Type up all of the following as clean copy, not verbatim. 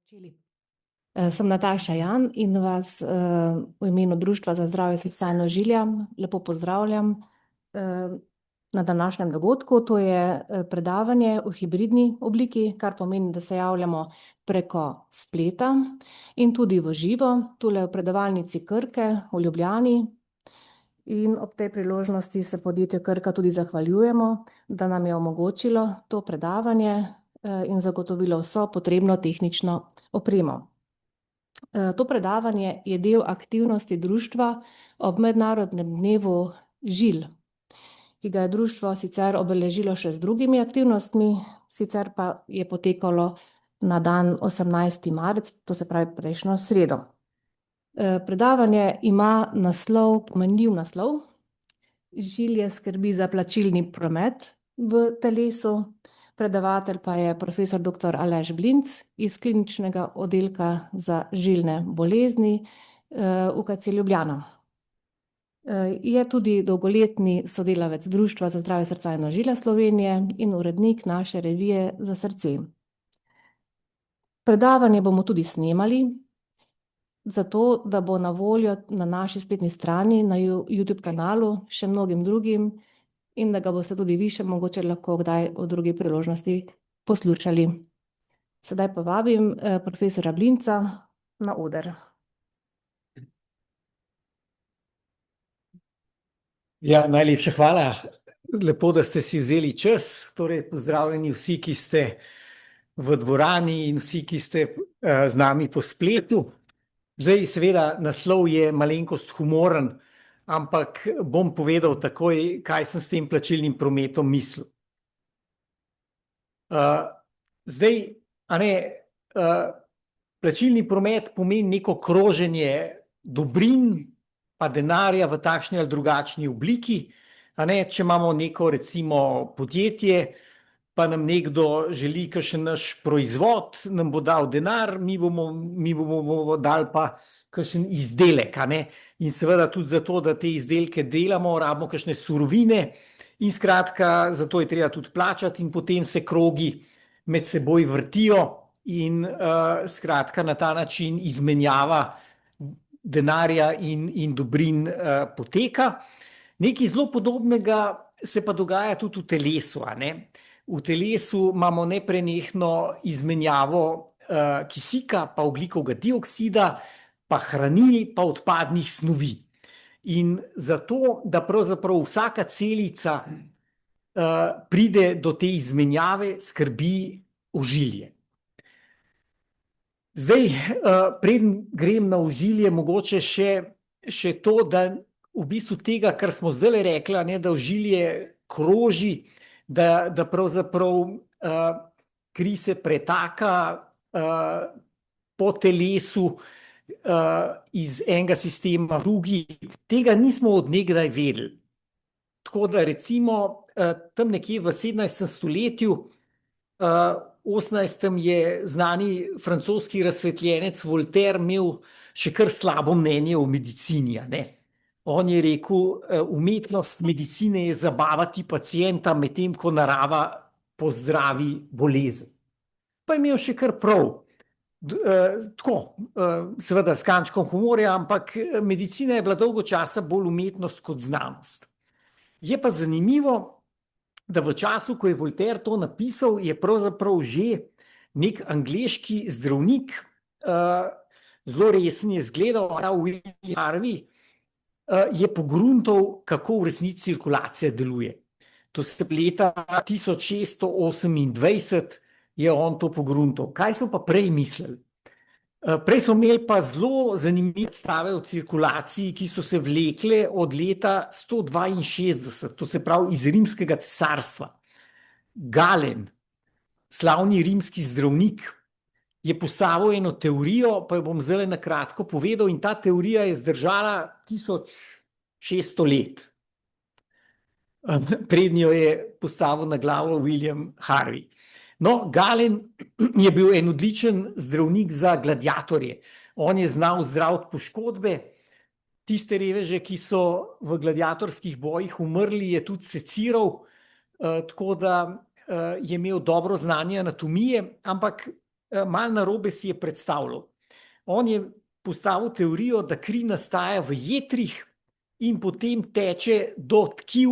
Začeli. Sem Nataša Jan in vas v imenu Društva za zdravje srca in ožilja lepo pozdravljam na današnjem dogodku. To je predavanje v hibridni obliki, kar pomeni, da se javljamo preko spleta in tudi v živo, tule v predavalnici Krke v Ljubljani. In ob tej priložnosti se podjetju Krka tudi zahvaljujemo, da nam je omogočilo to predavanje in zagotovilo vso potrebno tehnično opremo. To predavanje je del aktivnosti društva ob mednarodnem dnevu žil, ki ga je društvo sicer obeležilo še z drugimi aktivnostmi, sicer pa je potekalo na dan 18. marec, to se pravi prejšnjo sredo. Predavanje ima pomenljiv naslov. Žilje skrbi za plačilni promet v telesu. Predavatelj pa je profesor dr. Aleš Blinc iz Kliničnega oddelka za žilne bolezni UKC Ljubljana. Je tudi dolgoletni sodelavec Društva za zdravje srca in ožilja Slovenije in urednik naše revije Za srce. Predavanje bomo tudi snemali, zato da bo na voljo na naši spletni strani, na YouTube kanalu, še mnogim drugim, in da ga boste tudi vi še mogoče lahko kdaj v drugi priložnosti poslušali. Sedaj pa vabim profesorja Blinca na oder. Ja, najlepša hvala. Lepo, da ste si vzeli čas. Torej, pozdravljeni vsi, ki ste v dvorani in vsi, ki ste z nami po spletu. Zdaj, seveda, naslov je malenkost humoren, ampak bom povedal takoj, kaj sem s tem plačilnim prometom mislil. Zdaj, plačilni promet pomeni neko kroženje dobrin pa denarja v takšni ali drugačni obliki. Če imamo neko, recimo, podjetje, pa nam nekdo želi kakšen naš proizvod, nam bo dal denar, mi bomo dali pa kakšen izdelek. In seveda tudi zato, da te izdelke delamo, rabimo kakšne surovine in skratka, zato je treba tudi plačati in potem se krogi med seboj vrtijo in skratka na ta način izmenjava denarja in dobrin poteka. Nekaj zelo podobnega se pa dogaja tudi v telesu. V telesu imamo neprenehno izmenjavo kisika pa ogljikovega dioksida, pa hranil pa odpadnih snovi. In zato, da pravzaprav vsaka celica pride do te izmenjave, skrbi ožilje. Zdaj, preden grem na ožilje, mogoče še to, da v bistvu tega, kar smo zdajle rekli, da ožilje kroži, da pravzaprav kri se pretaka po telesu iz enega sistema v drugi, tega nismo od nekdaj vedeli. Tako da recimo tam nekje v 17. stoletju, 18. je znani francoski razsvetljenec Voltaire imel še kar slabo mnenje o medicini. On je rekel, umetnost medicine je zabavati pacienta, medtem ko narava pozdravi bolezen. Pa je imel še kar prav. Tako, seveda s kančkom humorja, ampak medicina je bila dolgo časa bolj umetnost kot znanost. Je pa zanimivo, da v času, ko je Voltaire to napisal, je pravzaprav že nek angleški zdravnik, zelo resen je izgledal, William Harvey, je pogruntal, kako v resnici cirkulacija deluje. To se leta 1628 je on to pogruntal. Kaj so pa prej mislili? Prej so imeli pa zelo zanimive predstave o cirkulaciji, ki so se vlekle od leta 162, to se pravi iz rimskega cesarstva. Galen, slavni rimski zdravnik, je postavil eno teorijo, pa jo bom zdaj na kratko povedal, in ta teorija je zdržala 1600 let. Prednjo je postavil na glavo William Harvey. No, Galen je bil en odličen zdravnik za gladiatorje. On je znal zdraviti poškodbe, tiste reveže, ki so v gladiatorskih bojih umrli, je tudi seciral, tako da je imel dobro znanje anatomije, ampak malo narobe si je predstavljal. On je postavil teorijo, da kri nastaja v jetrih in potem teče do tkiv,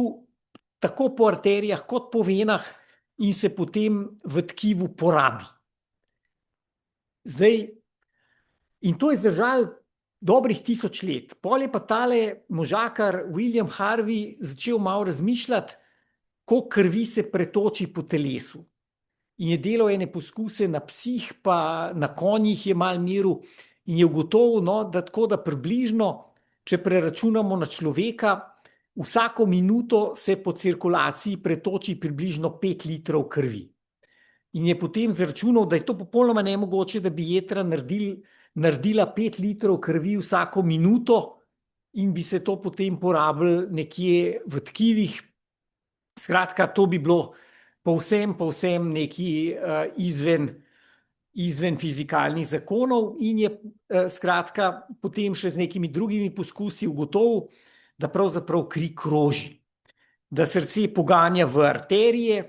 tako po arterijah kot po venah, in se potem v tkivu porabi. Zdaj, in to je zdržalo dobrih 1000 let. Pol je pa tale možakar William Harvey začel malo razmišljati, koliko krvi se pretoči po telesu. In je delal ene poskuse na psih, pa na konjih je malo meril in je ugotovil, no, da tako da približno, če preračunamo na človeka, vsako minuto se po cirkulaciji pretoči približno 5 litrov krvi. In je potem zračunal, da je to popolnoma nemogoče, da bi jetra naredila 5 litrov krvi vsako minuto in bi se to potem porabilo nekje v tkivih. Skratka, to bi bilo povsem neki izven fizikalnih zakonov in je skratka potem še z nekimi drugimi poskusi ugotovil, da pravzaprav kri kroži, da srce poganja v arterije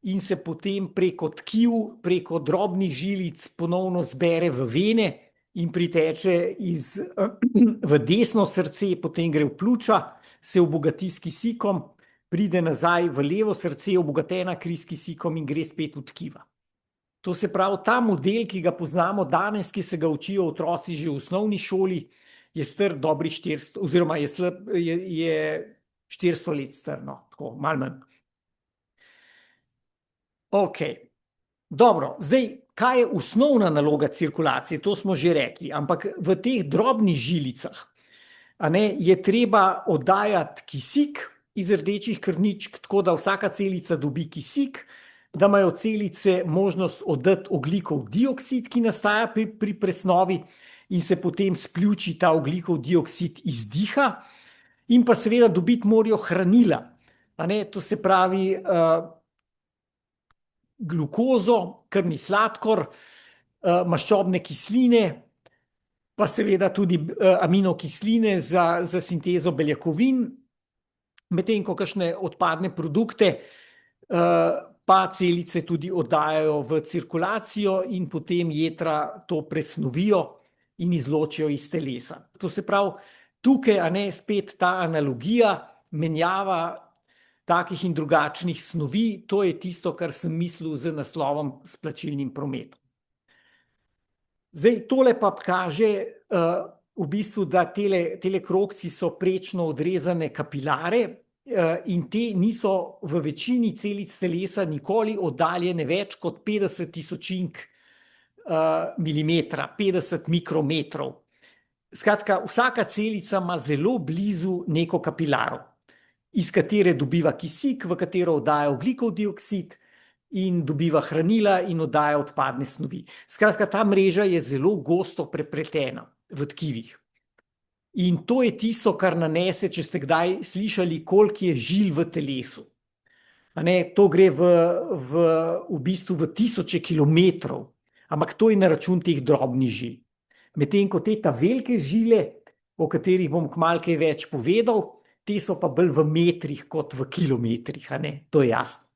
in se potem preko tkiv, preko drobnih žilic ponovno zbere v vene in priteče v desno srce, potem gre v pljuča, se obogati s kisikom, pride nazaj v levo srce, obogatena kri s kisikom in gre spet v tkiva. To se pravi, ta model, ki ga poznamo danes, ki se ga učijo otroci že v osnovni šoli, je star dobrih 400, oziroma je 400 let star, no, tako, malo manj. Ok, dobro, zdaj, kaj je osnovna naloga cirkulacije, to smo že rekli, ampak v teh drobnih žilicah, je treba oddajati kisik iz rdečih krvničk, tako da vsaka celica dobi kisik, da imajo celice možnost oddati ogljikov dioksid, ki nastaja pri presnovi in se potem s pljuči ta ogljikov dioksid izdiha, in pa seveda dobiti morajo hranila, to se pravi glukozo, krvni sladkor, maščobne kisline, pa seveda tudi aminokisline za sintezo beljakovin, medtem ko kakšne odpadne produkte pa celice tudi oddajajo v cirkulacijo in potem jetra to presnovijo in izločijo iz telesa. To se pravi, tukaj spet ta analogija, menjava takih in drugačnih snovi, to je tisto, kar sem mislil z naslovom s plačilnim prometom. Zdaj, tole pa kaže v bistvu, da tele krogci so prečno odrezane kapilare in te niso v večini celic telesa nikoli oddaljene več kot 50 tisočink milimetra, 50 mikrometrov. Skratka, vsaka celica ima zelo blizu neko kapilaro, iz katere dobiva kisik, v katero oddaja ogljikov dioksid in dobiva hranila in oddaja odpadne snovi. Skratka, ta mreža je zelo gosto prepletena v tkivih. In to je tisto, kar nanese, če ste kdaj slišali, koliko je žil v telesu. To gre v bistvu v tisoče kilometrov, ampak to je na račun teh drobnih žil. Medtem ko te ta velike žile, o katerih bom kmalu kaj več povedal, te so pa bolj v metrih kot v kilometrih, to je jasno.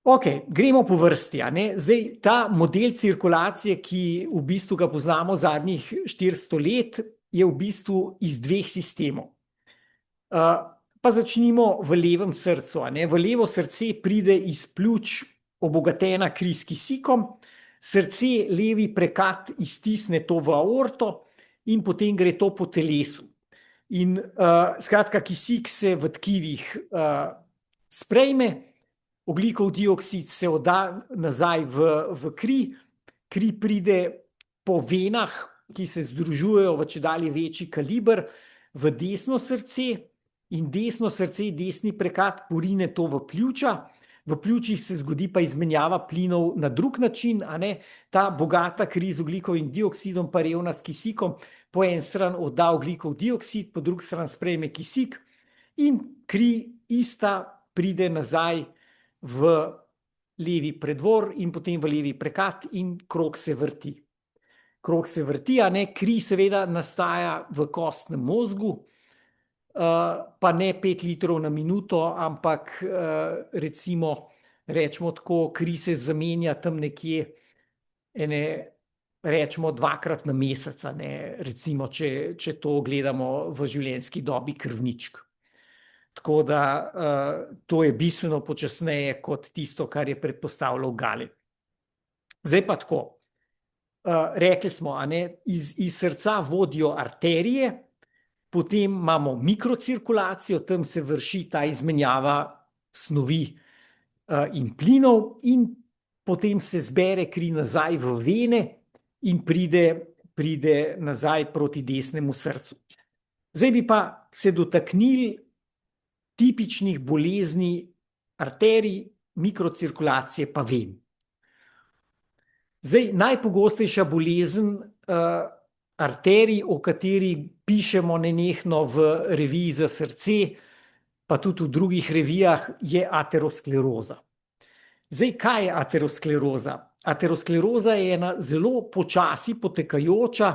Ok, gremo po vrsti. Zdaj, ta model cirkulacije, ki v bistvu ga poznamo zadnjih 400 let, je v bistvu iz dveh sistemov. Pa začnimo v levem srcu. V levo srce pride iz pljuč obogatena kri s kisikom, srce levi prekat iztisne to v aorto in potem gre to po telesu. In skratka, kisik se v tkivih sprejme, ogljikov dioksid se odda nazaj v kri, kri pride po venah, ki se združujejo v čedalje večji kaliber, v desno srce in desno srce, desni prekat porine to v pljuča. V pljučih se zgodi pa izmenjava plinov na drug način, ta bogata kri z ogljikovim dioksidom pa revna s kisikom, po en stran odda ogljikov dioksid, po drugi stran sprejme kisik in kri ista pride nazaj v levi predvor in potem v levi prekat in krog se vrti. Krog se vrti, kri seveda nastaja v kostnem mozgu, pa ne 5 litrov na minuto, ampak recimo rečemo tako, kri se zamenja tam nekje rečemo dvakrat na mesec, recimo, če to gledamo v življenjski dobi krvničk. Tako da to je bistveno počasneje kot tisto, kar je predpostavljal Galen. Zdaj pa tako, rekli smo, iz srca vodijo arterije, potem imamo mikrocirkulacijo, tam se vrši ta izmenjava snovi in plinov in potem se zbere kri nazaj v vene in pride nazaj proti desnemu srcu. Zdaj bi pa se dotaknili tipičnih bolezni arterij, mikrocirkulacije pa ven. Zdaj, najpogostejša bolezen arterij, o kateri pišemo nenehno v reviji za srce, pa tudi v drugih revijah, je ateroskleroza. Zdaj, kaj je ateroskleroza? Ateroskleroza je ena zelo počasi potekajoča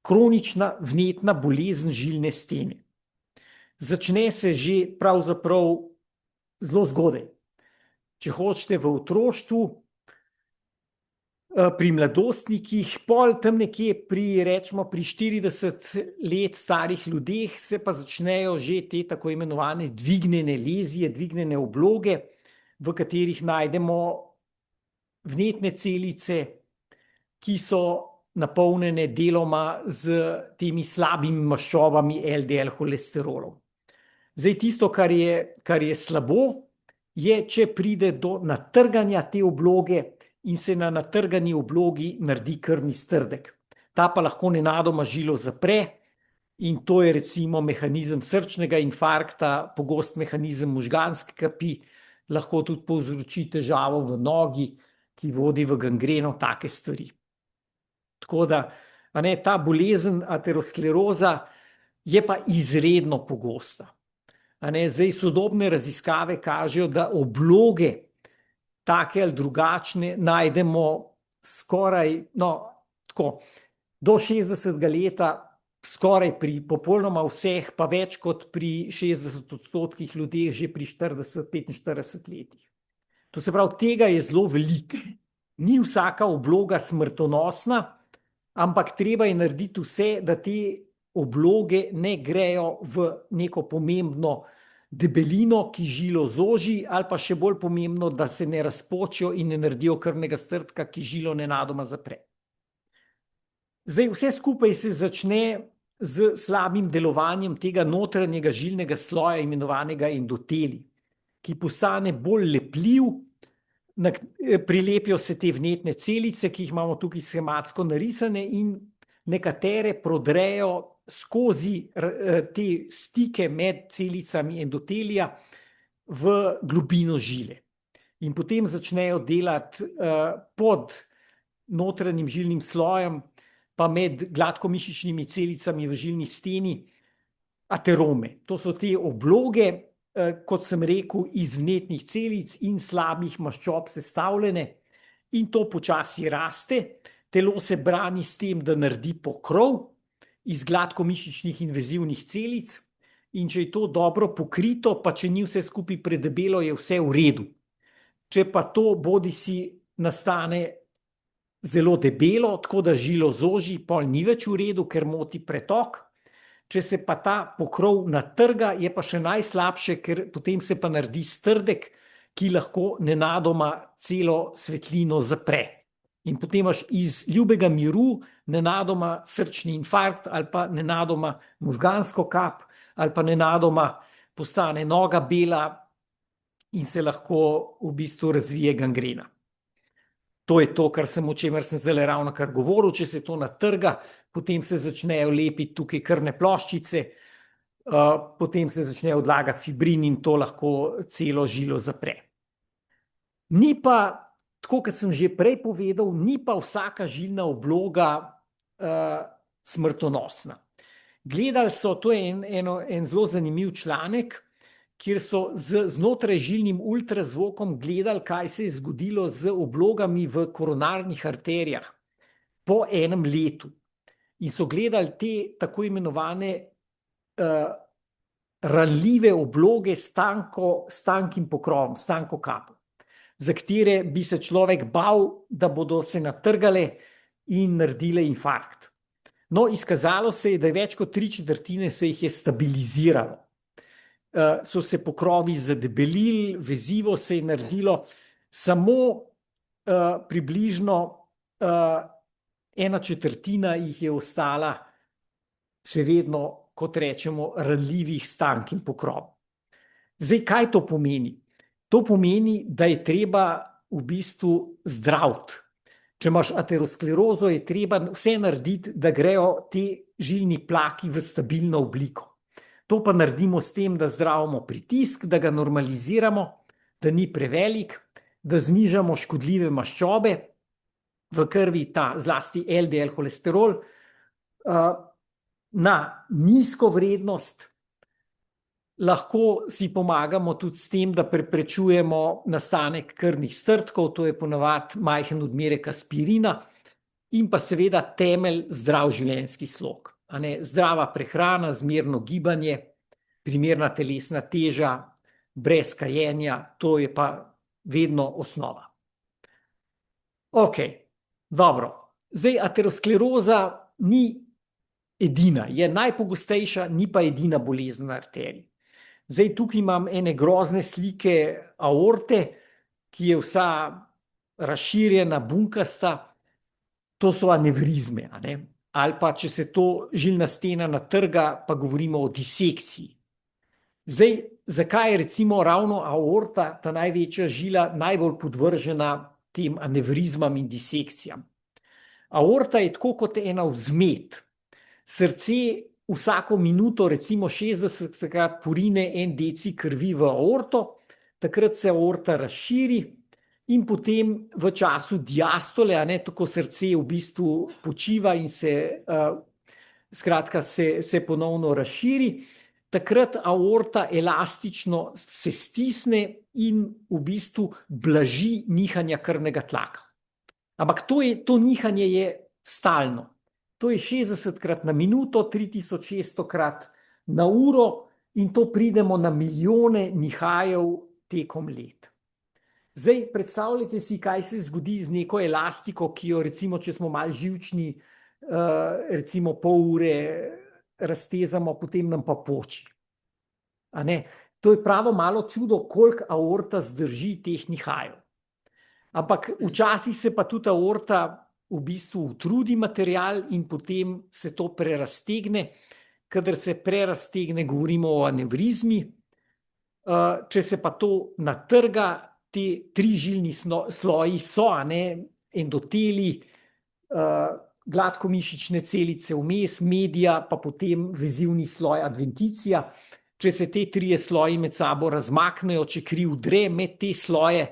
kronična vnetna bolezen žilne stene. Začne se že pravzaprav zelo zgodaj. Če hočete v otroštvu, pri mladostnikih, pol tam nekje recimo pri 40 let starih ljudeh se pa začnejo že te tako imenovane dvignjene lezije, dvignjene obloge, v katerih najdemo vnetne celice, ki so napolnjene deloma z temi slabimi maščobami LDL holesterolov. Zdaj, tisto, kar je slabo, je, če pride do natrganja te obloge in se na natrgani oblogi naredi krvni strdek. Ta pa lahko nenadoma žilo zapre in to je recimo mehanizem srčnega infarkta, pogost mehanizem možganske kapi, lahko tudi povzroči težavo v nogi, ki vodi v gangreno, take stvari. Tako da, ta bolezen ateroskleroza je pa izredno pogosta. Zdaj, sodobne raziskave kažejo, da obloge take ali drugačne najdemo skoraj, do 60. leta skoraj pri popolnoma vseh, pa več kot pri 60% ljudeh že pri 40-45 letih. To se pravi, tega je zelo veliko. Ni vsaka obloga smrtonosna, ampak treba je narediti vse, da te obloge ne grejo v neko pomembno debelino, ki žilo zoži, ali pa še bolj pomembno, da se ne razpočijo in ne naredijo krvnega strdka, ki žilo nenadoma zapre. Zdaj, vse skupaj se začne z slabim delovanjem tega notranjega žilnega sloja, imenovanega endoteli, ki postane bolj lepljiv, prilepijo se te vnetne celice, ki jih imamo tukaj schematsko narisane, in nekatere prodrejo skozi te stike med celicami endotelija v globino žile. In potem začnejo delati pod notranjim žilnim slojem, pa med gladkomišičnimi celicami v žilni steni, aterome. To so te obloge, kot sem rekel, iz vnetnih celic in slabih maščob sestavljene, in to počasi raste. Telo se brani s tem, da naredi pokrov iz gladkomišičnih invezivnih celic, in če je to dobro pokrito, pa če ni vse skupaj predebelo, je vse v redu. Če pa to bodisi nastane zelo debelo, tako da žilo zoži, pol ni več v redu, ker moti pretok. Če se pa ta pokrov natrga, je pa še najslabše, ker potem se pa naredi strdek, ki lahko nenadoma celo svetlino zapre. In potem imaš iz ljubega miru nenadoma srčni infarkt ali pa nenadoma možgansko kap ali pa nenadoma postane noga bela in se lahko v bistvu razvije gangrena. To je to, o čemer sem zdaj ravnokar govoril. Če se to natrga, potem se začnejo lepiti tukaj krvne ploščice, potem se začne odlagati fibrin in to lahko celo žilo zapre. Ni pa, tako kot sem že prej povedal, ni pa vsaka žilna obloga smrtonosna. Gledali so, to je en zelo zanimiv članek, kjer so z znotrajžilnim ultrazvokom gledali, kaj se je zgodilo z oblogami v koronarnih arterijah po enem letu. In so gledali te tako imenovane ranljive obloge s tankim pokrovom, s tanko kapo. za katere bi se človek bal, da bodo se natrgale in naredile infarkt. No, izkazalo se je, da je več kot 3/4 se jih je stabiliziralo. So se pokrovi zadebelili, vezivo se je naredilo, samo približno 1/4 jih je ostala še vedno, kot rečemo, ranljivih stank in pokrov. Zdaj, kaj to pomeni? To pomeni, da je treba v bistvu zdraviti. Če imaš aterosklerozo, je treba vse narediti, da grejo ti žilni plaki v stabilno obliko. To pa naredimo s tem, da zdravimo pritisk, da ga normaliziramo, da ni prevelik, da znižamo škodljive maščobe v krvi, ta zlasti LDL holesterol, na nizko vrednost. Lahko si pomagamo tudi s tem, da preprečujemo nastanek krvnih strdkov, to je ponavadi majhen odmerek aspirina, in pa seveda temelj zdrav življenjski slog. Zdrava prehrana, zmerno gibanje, primerna telesna teža, brez kajenja, to je pa vedno osnova. Ok, dobro. Zdaj, ateroskleroza ni edina, je najpogostejša, ni pa edina bolezen na arteriji. Zdaj, tukaj imam ene grozne slike aorte, ki je vsa razširjena, bunkasta. To so anevrizme, ali pa če se to žilna stena natrga, pa govorimo o disekciji. Zdaj, zakaj je recimo ravno aorta, ta največja žila, najbolj podvržena tem anevrizmam in disekcijam? Aorta je tako kot ena vzmet. Srce vsako minuto recimo 60-krat porine 1 deci krvi v aorto, takrat se aorta razširi in potem v času diastole, tako srce v bistvu počiva in se ponovno razširi, takrat aorta elastično se stisne in v bistvu blaži nihanja krvnega tlaka. Ampak to nihanje je stalno. To je 60-krat na minuto, 3600-krat na uro in to pridemo na milijone nihajev tekom let. Zdaj, predstavljajte si, kaj se zgodi z neko elastiko, ki jo recimo, če smo malo živčni, recimo pol ure raztezamo, potem nam pa poči. To je pravo malo čudo, koliko aorta zdrži teh nihajev. Ampak včasih se pa tudi aorta v bistvu utrudi material in potem se to preraztegne. Kadar se preraztegne, govorimo o anevrizmi. Če se pa to natrga, te 3 žilni sloji so, endoteli, gladkomišične celice vmes, medija, pa potem vezivni sloj adventicija. Če se te 3 sloji med sabo razmaknejo, če kri vdre med te sloje,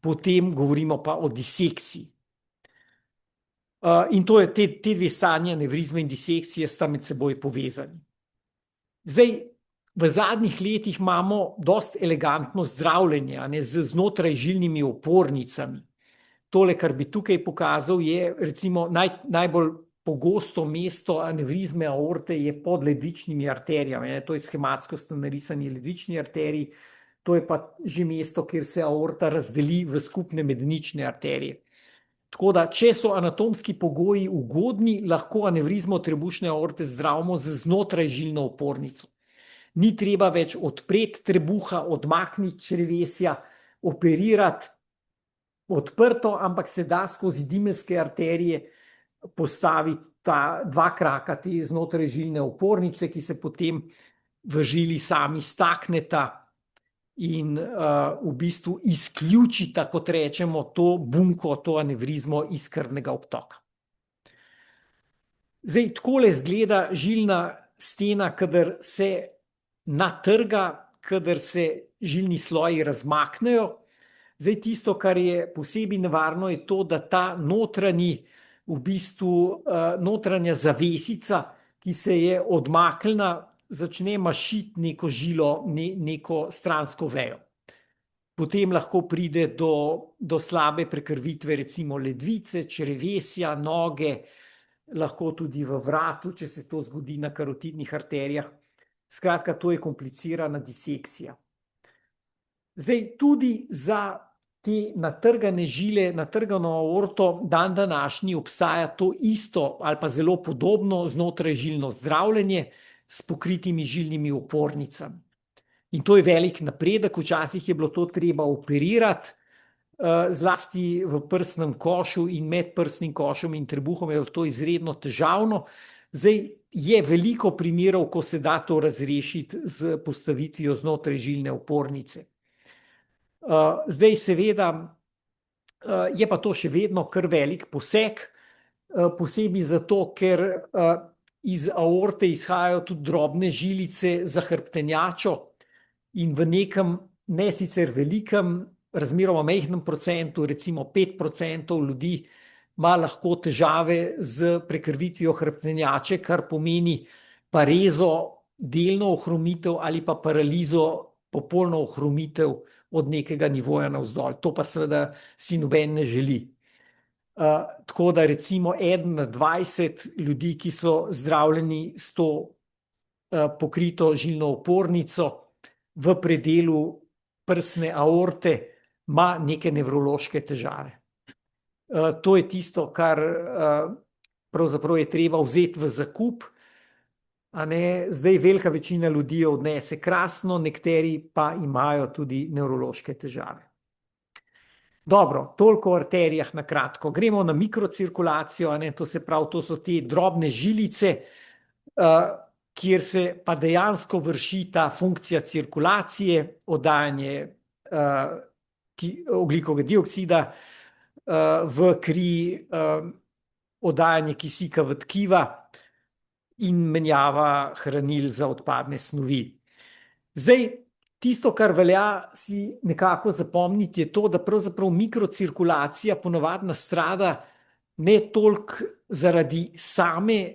potem govorimo pa o disekciji. In to je te 2 stanje, anevrizme in disekcije, sta med seboj povezani. Zdaj, v zadnjih letih imamo dosti elegantno zdravljenje z znotrajžilnimi opornicami. Tole, kar bi tukaj pokazal, je recimo najbolj pogosto mesto anevrizme aorte je pod ledvičnimi arterijami. To je schematsko narisani ledvični arteriji. To je pa že mesto, kjer se aorta razdeli v skupne medenične arterije. Tako da, če so anatomski pogoji ugodni, lahko anevrizmo trebušne aorte zdravimo z znotrajžilno opornico. Ni treba več odpreti trebuha, odmakniti črevesja, operirati odprto, ampak se da skozi dimelske arterije postaviti ta 2 kraka te znotrajžilne opornice, ki se potem v žili sami stakneta in v bistvu izključita, kot rečemo, to bunko, to anevrizmo iz krvnega obtoka. Zdaj, takole izgleda žilna stena, kadar se natrga, kadar se žilni sloji razmaknejo. Zdaj, tisto, kar je posebej nevarno, je to, da ta notranja zavesica, ki se je odmaknila, začne mašiti neko žilo, neko stransko vejo. Potem lahko pride do slabe prekrvitve, recimo ledvice, črevesja, noge, lahko tudi v vratu, če se to zgodi na karotidnih arterijah. Skratka, to je komplicirana disekcija. Zdaj, tudi za te natrgane žile, natrgano aorto, dan današnji obstaja to isto ali pa zelo podobno znotrajžilno zdravljenje s pokritimi žilnimi opornicami. In to je velik napredek, včasih je bilo to treba operirati, zlasti v prsnem košu in med prsnim košem in trebuhom je to izredno težavno. Zdaj je veliko primerov, ko se da to razrešiti z postavitvijo znotrajžilne opornice. Zdaj seveda je pa to še vedno kar velik poseg, posebej zato, ker iz aorte izhajajo tudi drobne žilice za hrbtenjačo in v nekem, ne sicer velikem, razmeroma majhnem procentu, recimo 5% ljudi, ima lahko težave z prekrvitvijo hrbtenjače, kar pomeni parezo, delno ohromitev ali pa paralizo, popolno ohromitev od nekega nivoja navzdol. To pa seveda si noben ne želi. Tako da recimo 1 na 20 ljudi, ki so zdravljeni s to pokrito žilno opornico v predelu prsne aorte, ima neke nevrološke težave. To je tisto, kar pravzaprav je treba vzeti v zakup. Zdaj velika večina ljudi jo odnese krasno, nekateri pa imajo tudi nevrološke težave. Dobro, toliko o arterijah na kratko. Gremo na mikrocirkulacijo, to se pravi, to so te drobne žilice, kjer se pa dejansko vrši ta funkcija cirkulacije, oddajanje ogljikovega dioksida v kri, oddajanje kisika v tkiva in menjava hranil za odpadne snovi. Zdaj, tisto, kar velja si nekako zapomniti, je to, da pravzaprav mikrocirkulacija ponavadi nastrada ne toliko zaradi same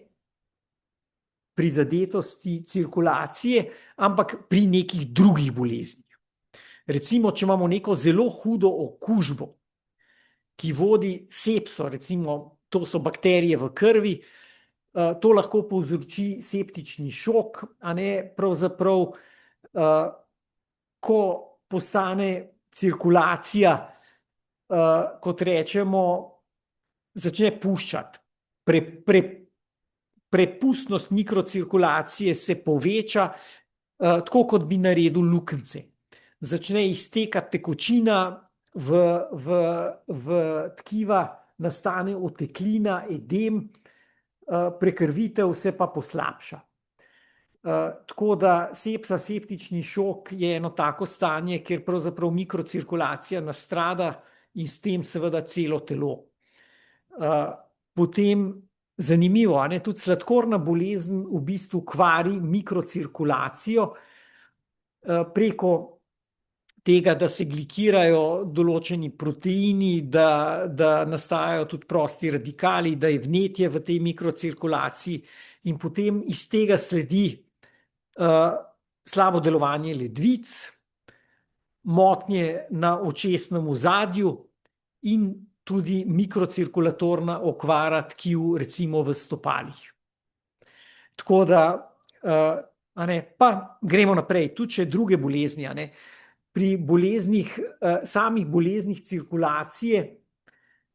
prizadetosti cirkulacije, ampak pri nekih drugih boleznih. Recimo, če imamo neko zelo hudo okužbo, ki vodi sepso, recimo to so bakterije v krvi, to lahko povzroči septični šok, pravzaprav, ko postane cirkulacija, kot rečemo, začne puščati. Prepustnost mikrocirkulacije se poveča, tako kot bi naredil luknjice. Začne iztekati tekočina v tkiva, nastane oteklina, edem, prekrvitev se pa poslabša. Tako da sepsa, septični šok je eno tako stanje, kjer pravzaprav mikrocirkulacija nastrada in s tem seveda celo telo. Potem zanimivo, tudi sladkorna bolezen v bistvu kvari mikrocirkulacijo preko tega, da se glikirajo določeni proteini, da nastajajo tudi prosti radikali, da je vnetje v tej mikrocirkulaciji in potem iz tega sledi slabo delovanje ledvic, motnje na očesnem ozadju in tudi mikrocirkulatorna okvara tkiv, recimo v stopalih. Tako da, pa gremo naprej, tudi še druge bolezni, Pri boleznih, samih boleznih cirkulacije,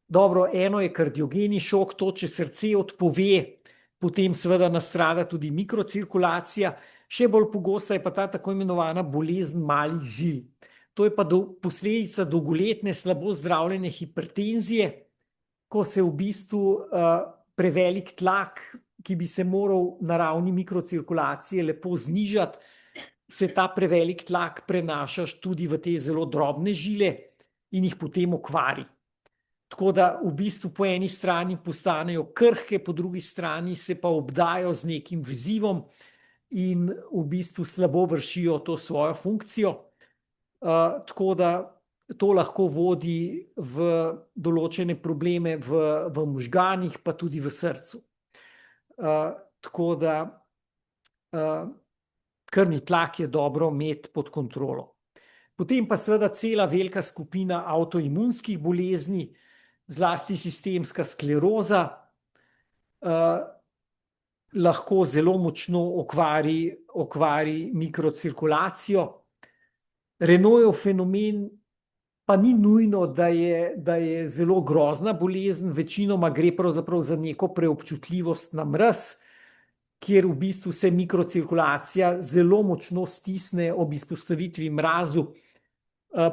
dobro, eno je kardiogeni šok, to, če srce odpove, potem seveda nastrada tudi mikrocirkulacija, še bolj pogosta je pa ta tako imenovana bolezen malih žil. To je pa posledica dolgoletne slabo zdravljene hipertenzije, ko se v bistvu prevelik tlak, ki bi se moral na ravni mikrocirkulacije lepo znižati, se ta prevelik tlak prenašaš tudi v te zelo drobne žile in jih potem okvari. Tako da v bistvu po eni strani postanejo krhke, po drugi strani se pa obdajo z nekim vezivom in v bistvu slabo vršijo to svojo funkcijo. Tako da to lahko vodi v določene probleme v možganih, pa tudi v srcu. Tako da krvni tlak je dobro imeti pod kontrolo. Potem pa seveda cela velika skupina avtoimunskih bolezni, zlasti sistemska skleroza, lahko zelo močno okvari mikrocirkulacijo. Raynaudov fenomen pa ni nujno, da je zelo grozna bolezen, večinoma gre pravzaprav za neko preobčutljivost na mraz, kjer v bistvu se mikrocirkulacija zelo močno stisne ob izpostavitvi mrazu,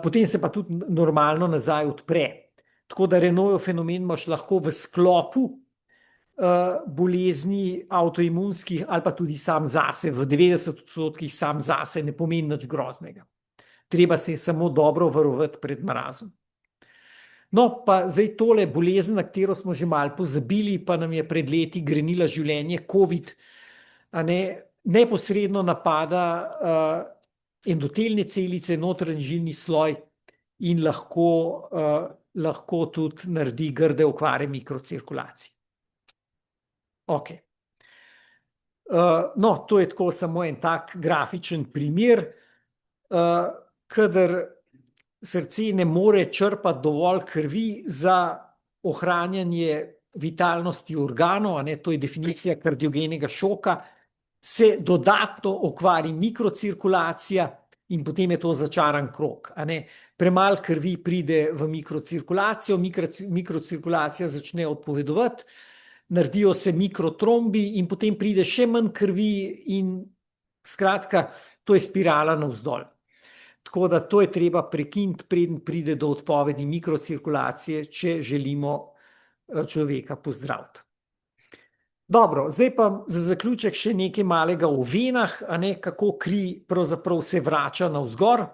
potem se pa tudi normalno nazaj odpre. Tako da Raynaudov fenomen imaš lahko v sklopu bolezni avtoimunskih ali pa tudi sam zase, v 90% sam zase ne pomeni nič groznega. Treba se je samo dobro varovati pred mrazom. No, pa zdaj tole bolezen, na katero smo že malo pozabili, pa nam je pred leti grenila življenje, COVID, neposredno napada endotelne celice, notranji žilni sloj in lahko tudi naredi grde okvare mikrocirkulacije. Ok. No, to je tako samo en tak grafičen primer, kadar srce ne more črpati dovolj krvi za ohranjanje vitalnosti organov, to je definicija kardiogenega šoka, se dodatno okvari mikrocirkulacija in potem je to začaran krog. Premalo krvi pride v mikrocirkulacijo, mikrocirkulacija začne odpovedovati, naredijo se mikrotrombi in potem pride še manj krvi in skratka, to je spirala navzdol. Tako da to je treba prekiniti, preden pride do odpovedi mikrocirkulacije, če želimo človeka pozdraviti. Dobro, zdaj pa za zaključek še nekaj malega o venah, kako kri pravzaprav se vrača navzgor.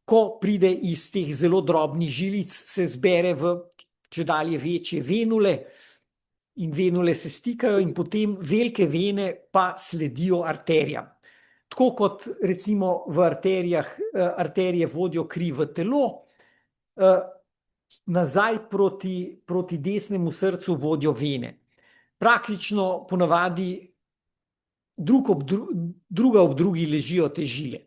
Ko pride iz teh zelo drobnih žilic, se zbere v čedalje večje venule in venule se stikajo in potem velike vene pa sledijo arterijam. Tako kot recimo v arterijah, arterije vodijo kri v telo, nazaj proti desnemu srcu vodijo vene. Praktično ponavadi druga ob drugi ležijo te žile.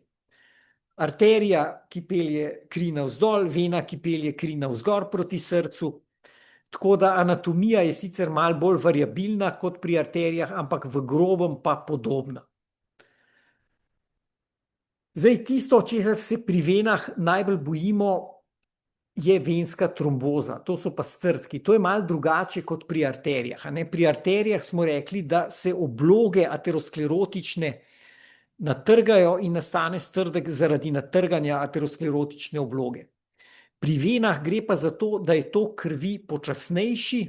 Arterija, ki pelje kri navzdol, vena, ki pelje kri navzgor proti srcu. Tako da anatomija je sicer malo bolj variabilna kot pri arterijah, ampak v grobem pa podobna. Zdaj, tisto, česar se pri venah najbolj bojimo, je venska tromboza. To so pa strdki. To je malo drugače kot pri arterijah. Pri arterijah smo rekli, da se obloge aterosklerotične natrgajo in nastane strdek zaradi natrganja aterosklerotične obloge. Pri venah gre pa za to, da je tok krvi počasnejši,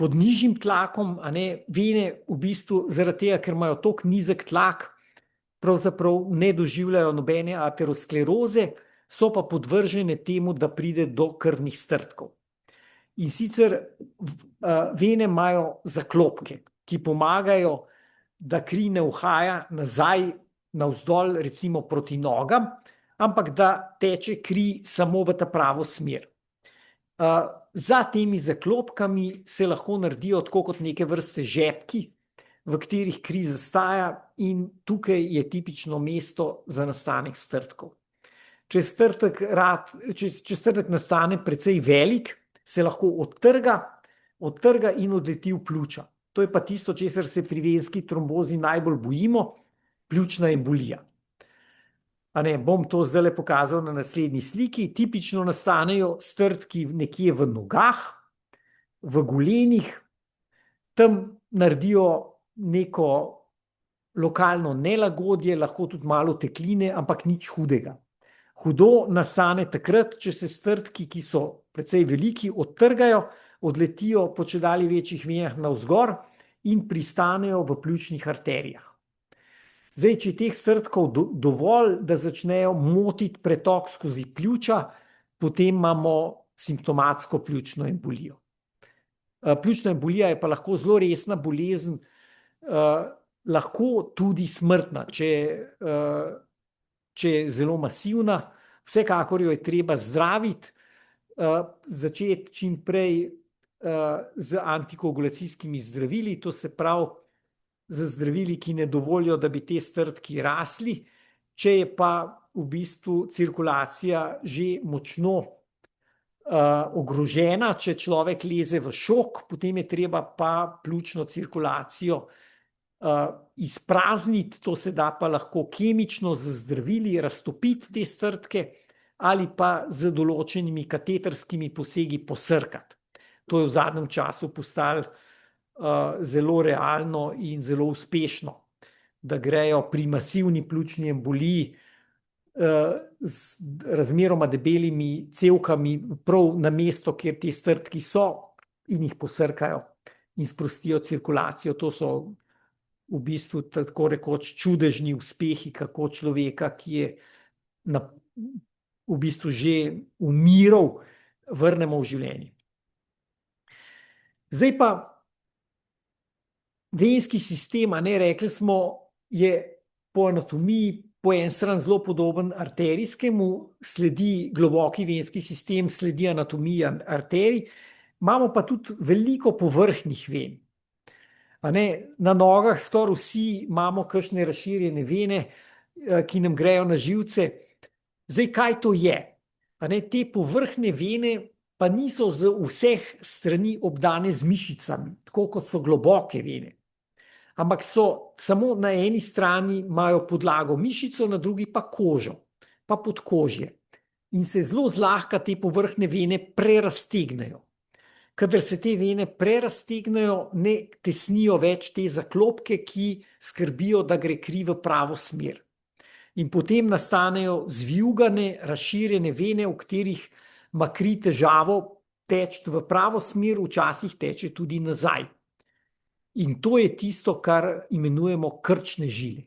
pod nižjim tlakom, vene v bistvu zaradi tega, ker imajo tok nizek tlak, pravzaprav ne doživljajo nobene ateroskleroze, so pa podvržene temu, da pride do krvnih strdkov. In sicer vene imajo zaklopke, ki pomagajo, da kri ne uhaja nazaj, navzdol, recimo proti nogam, ampak da teče kri samo v ta pravo smer. Za temi zaklopkami se lahko naredijo tako kot neke vrste žepki, v katerih kri zastaja in tukaj je tipično mesto za nastanek strdkov. Če strdek nastane precej velik, se lahko odtrga in odleti v pljuča. To je pa tisto, česar se pri venski trombozi najbolj bojimo, pljučna embolija. Bom to zdaj pokazal na naslednji sliki. Tipično nastanejo strdki nekje v nogah, v golenih, tam naredijo neko lokalno nelagodje, lahko tudi malo tekline, ampak nič hudega. Hudo nastane takrat, če se strdki, ki so precej veliki, odtrgajo, odletijo po čedalje večjih venah navzgor in pristanejo v pljučnih arterijah. Zdaj, če teh strdkov dovolj, da začnejo motiti pretok skozi pljuča, potem imamo simptomatsko pljučno embolijo. Pljučna embolija je pa lahko zelo resna bolezen, lahko tudi smrtna, če je zelo masivna. Vsekakor jo je treba zdraviti, začeti čim prej z antikoagulacijskimi zdravili, to se pravi z zdravili, ki ne dovolijo, da bi te strdki rasli. Če je pa v bistvu cirkulacija že močno ogrožena, če človek leze v šok, potem je treba pa pljučno cirkulacijo izprazniti, to se da pa lahko kemično z zdravili raztopiti te strdke ali pa z določenimi kateterskimi posegi posrkati. To je v zadnjem času postalo zelo realno in zelo uspešno, da grejo pri masivni pljučni emboliji z razmeroma debelimi cevkami prav na mesto, kjer te strdki so, in jih posrkajo in sprostijo cirkulacijo. To so v bistvu tako rekoč čudežni uspehi, kako človeka, ki je v bistvu že umiral, vrnemo v življenje. Zdaj pa venski sistem, rekli smo, je po anatomiji po eni strani zelo podoben arterijskemu, sledi globoki venski sistem, sledi anatomija arterij, imamo pa tudi veliko povrhnjih ven. Na nogah skoraj vsi imamo kakšne razširjene vene, ki nam grejo na živce. Zdaj, kaj to je? Te povrhnje vene pa niso z vseh strani obdane z mišicami, tako kot so globoke vene. Ampak so samo na eni strani imajo podlago mišico, na drugi pa kožo, pa podkožje. In se zelo zlahka te povrhnje vene preraztegnejo. Kadar se te vene preraztegnejo, ne tesnijo več te zaklopke, ki skrbijo, da gre kri v pravo smer. In potem nastanejo zvijugane, razširjene vene, v katerih ima kri težavo teči v pravo smer, včasih teče tudi nazaj. In to je tisto, kar imenujemo krčne žile.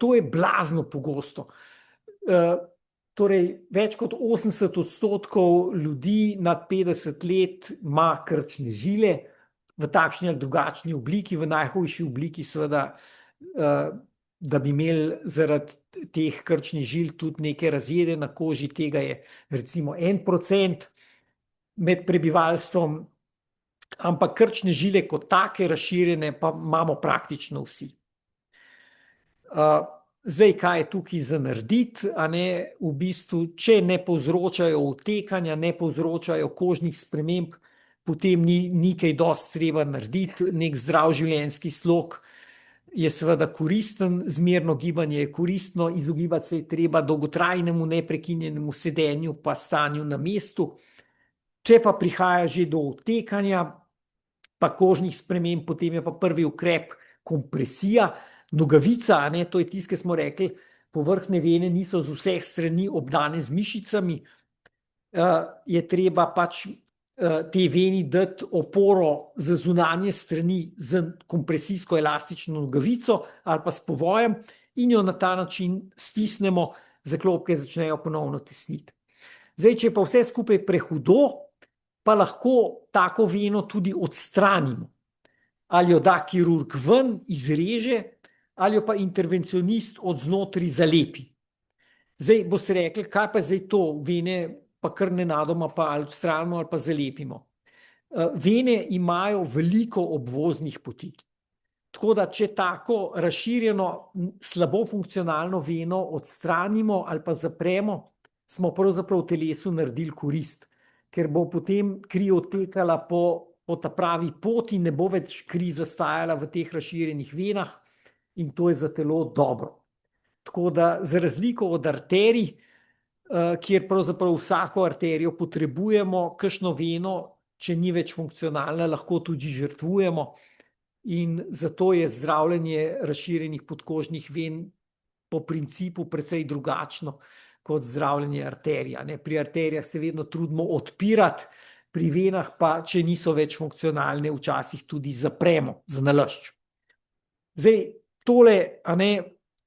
To je blazno pogosto. Torej, več kot 80% ljudi nad 50 let ima krčne žile v takšni ali drugačni obliki, v najhujši obliki seveda, da bi imeli zaradi teh krčnih žil tudi neke razjede na koži, tega je recimo 1% med prebivalstvom, ampak krčne žile kot take razširjene pa imamo praktično vsi. Zdaj, kaj je tukaj za narediti? V bistvu, če ne povzročajo utekanja, ne povzročajo kožnih sprememb, potem ni kaj dosti treba narediti. Nek zdrav življenjski slog je seveda koristen, zmerno gibanje je koristno, izogibati se je treba dolgotrajnemu neprekinjenemu sedenju pa stanju na mestu. Če pa prihaja že do utekanja pa kožnih sprememb, potem je pa prvi ukrep kompresija. Nogavica, to je tisto, ki smo rekli, povrhnje vene niso z vseh strani obdane z mišicami, je treba pač te veni dati oporo z zunanje strani z kompresijsko elastično nogavico ali pa s povojem in jo na ta način stisnemo, zaklopke začnejo ponovno tesniti. Zdaj, če pa vse skupaj prehudo, pa lahko tako veno tudi odstranimo. Ali jo da kirurg ven, izreže, ali jo pa intervencionist od znotraj zalepi. Zdaj boste rekli, kaj pa zdaj to, vene pa kar nenadoma pa ali odstranimo ali pa zalepimo. Vene imajo veliko obvoznih poti. Tako da, če tako razširjeno, slabo funkcionalno veno odstranimo ali pa zapremo, smo pravzaprav v telesu naredili korist, ker bo potem kri odtekala po ta pravi poti, ne bo več kri zastajala v teh razširjenih venah in to je za telo dobro. Tako da, za razliko od arterij, kjer pravzaprav vsako arterijo potrebujemo, kakšno veno, če ni več funkcionalna, lahko tudi žrtvujemo, in zato je zdravljenje razširjenih podkožnih ven po principu precej drugačno kot zdravljenje arterija. Pri arterijah se vedno trudimo odpirati, pri venah pa, če niso več funkcionalne, včasih tudi zapremo za nalašč. Zdaj, tole,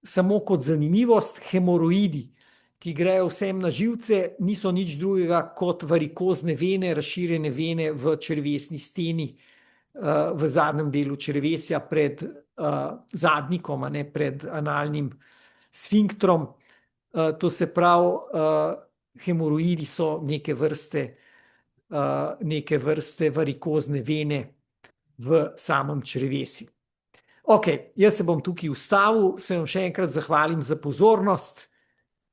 samo kot zanimivost, hemoroidi, ki grejo vsem na živce, niso nič drugega kot varikozne vene, razširjene vene v črevesni steni, v zadnjem delu črevesja pred zadnjikom, pred analnim sfinktrom. To se pravi, hemoroidi so neke vrste varikozne vene v samem črevesju. Okej, jaz se bom tukaj ustavil, se vam še enkrat zahvalim za pozornost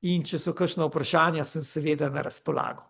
in če so kakšna vprašanja, sem seveda na razpolago.